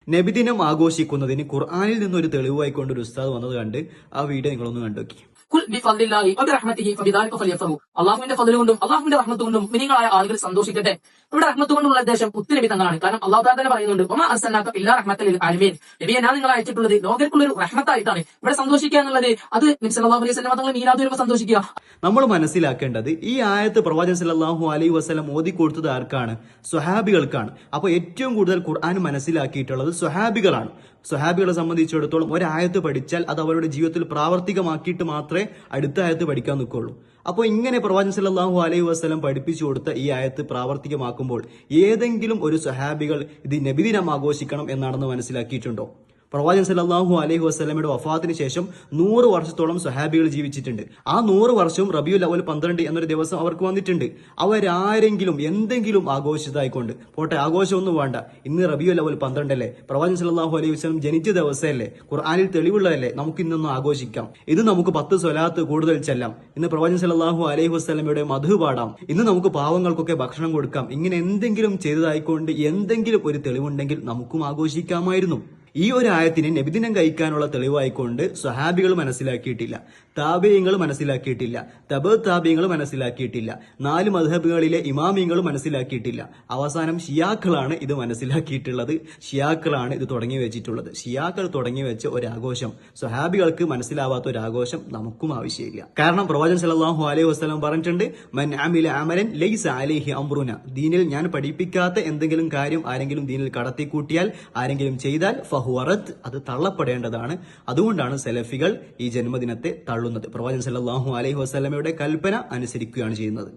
നബിദിനം ആഘോഷിക്കുന്നതിന് ഖുർആനിൽ നിന്നൊരു തെളിവായിക്കൊണ്ട് ഒരു ഉസ്താദ് വന്നത് കണ്ട് ആ വീഡിയോ നിങ്ങളൊന്ന് കണ്ടുനോക്കി. അള്ളാഹുവിന്റെ ഫضل കൊണ്ടും അള്ളാഹുവിന്റെ റഹ്മത്ത് കൊണ്ടും മുഅ്മിനീങ്ങളായ ആളുകൾ സന്തോഷിക്കട്ടെ. ഇവിടെ റഹ്മത്ത് കൊണ്ടുള്ള ഉദ്ദേശം മുത്തുനബി തങ്ങളാണ്. കാരണം അള്ളാഹു തന്നെ പറയുന്നുണ്ട്, വമാ അർസൽനാക ഇല്ലാ റഹ്മത്തൽ ലിൽ ആലമീൻ. നബിയെ ഞാൻ നിങ്ങളെ അയച്ചിട്ടുള്ളത് ലോകർക്കുള്ള ഒരു റഹ്മത്തായിട്ടാണ്. ഇവിടെ സന്തോഷിക്കുക എന്നുള്ളത് അത് നബി സല്ലല്ലാഹു അലൈഹി വസല്ലം തങ്ങൾ മീലാദ് വരുമ്പോൾ സന്തോഷിക്കുക. നമ്മൾ മനസ്സിലാക്കേണ്ടത് ഈ ആയത്ത് പ്രവാചകൻ സല്ലല്ലാഹു അലൈഹി വസല്ലം ഓതി കൊടുത്തത് ആർക്കാണ്? സ്വഹാബികൾക്കാണ്. അപ്പോൾ ഏറ്റവും കൂടുതൽ ഖുർആൻ മനസ്സിലാക്കിയിട്ടുള്ളത് സ്വഹാബികളാണ്. സ്വഹാബികളെ സംബന്ധിച്ചിടത്തോളം ഒരായത്ത് പഠിച്ചാൽ അത് അവരുടെ ജീവിതത്തിൽ പ്രാവർത്തികമാക്കിയിട്ട് മാത്രമേ അടുത്ത ആയത്ത് പഠിക്കാൻ നിൽക്കുള്ളൂ. അപ്പോൾ ഇങ്ങനെ പ്രവാചകൻ സല്ലല്ലാഹു അലൈഹി വസല്ലം പഠിപ്പിച്ചു കൊടുത്ത ഈ ആയത്ത് പ്രാവർത്തികമാക്കുമ്പോൾ ഏതെങ്കിലും ഒരു സ്വഹാബികൾ ഇത് നബിദിനം ആഘോഷിക്കണം എന്നാണെന്ന് മനസ്സിലാക്കിയിട്ടുണ്ടോ? പ്രവാചകൻ സല്ലല്ലാഹു അലൈഹി വസല്ലമയുടെ വഫാത്തിന് ശേഷം 100 വർഷത്തോളം സ്വഹാബികൾ ജീവിച്ചിട്ടുണ്ട്. ആ 100 വർഷവും റബീഉൽ അവൽ 12 എന്നൊരു ദിവസം അവർക്ക് വന്നിട്ടുണ്ട്. അവരാരെങ്കിലും എന്തെങ്കിലും ആഘോഷിച്ചതായിക്കൊണ്ട് പോട്ടെ, ആഘോഷമൊന്നും വേണ്ട, ഇന്ന് റബീഉൽ അവൽ 12 അല്ലേ, പ്രവാചകൻ സല്ലല്ലാഹു അലൈഹി വസല്ലം ജനിച്ച ദിവസമല്ലേ, ഖുർആനിൽ തെളിവുള്ളതല്ലേ, നമുക്ക് ഇന്നൊന്ന് ആഘോഷിക്കാം, ഇത് നമുക്ക് 10 സ്വലാത്ത് കൂടുതൽ ചെല്ലാം, ഇന്ന് പ്രവാചകൻ സല്ലല്ലാഹു അലൈഹി വസല്ലമയുടെ മദ്ഹ് പാടാം, ഇന്ന് നമുക്ക് പാവങ്ങൾക്കൊക്കെ ഭക്ഷണം കൊടുക്കാം, ഇങ്ങനെ എന്തെങ്കിലും ചെയ്തതായിക്കൊണ്ട് എന്തെങ്കിലും ഒരു തെളിവുണ്ടെങ്കിൽ നമുക്കും ആഘോഷിക്കാമായിരുന്നു. ഈ ഒരു ആയത്തിന് നബിദിനം കഴിക്കാനുള്ള തെളിവായിക്കൊണ്ട് സ്വഹാബികൾ മനസ്സിലാക്കിയിട്ടില്ല, താബിഈങ്ങൾ മനസ്സിലാക്കിയിട്ടില്ല, താബിഈങ്ങൾ മനസ്സിലാക്കിയിട്ടില്ല, 4 മദ്ഹബുകളിലെ ഇമാമിങ്ങൾ മനസ്സിലാക്കിയിട്ടില്ല. അവസാനം ഷിയാക്കളാണ് ഇത് മനസ്സിലാക്കിയിട്ടുള്ളത്, ഷിയാക്കളാണ് ഇത് തുടങ്ങി വെച്ചിട്ടുള്ളത്. ഷിയാക്കൾ തുടങ്ങി വെച്ച ഒരു ആഘോഷം, സ്വഹാബികൾക്ക് മനസ്സിലാവാത്ത ഒരു ആഘോഷം നമുക്കും ആവശ്യമില്ല. കാരണം പ്രവാചകൻ സല്ലല്ലാഹു അലൈഹി വസല്ലം പറഞ്ഞിട്ടുണ്ട്, മൻ അമില അമലൻ ലൈസ അലൈഹി അംറുന, ദീനിൽ ഞാൻ പഠിപ്പിക്കാത്ത എന്തെങ്കിലും കാര്യം ആരെങ്കിലും ദീനിൽ കടത്തിക്കൂട്ടിയാൽ, ആരെങ്കിലും ചെയ്താൽ അത് തള്ളപ്പെടേണ്ടതാണ്. അതുകൊണ്ടാണ് സലഫികൾ ഈ ജന്മദിനത്തെ തള്ളുന്നത്. പ്രവാചകൻ സല്ലല്ലാഹു അലൈഹി വസല്ലമയുടെ കൽപ്പന അനുസരിക്കുകയാണ് ചെയ്യുന്നത്.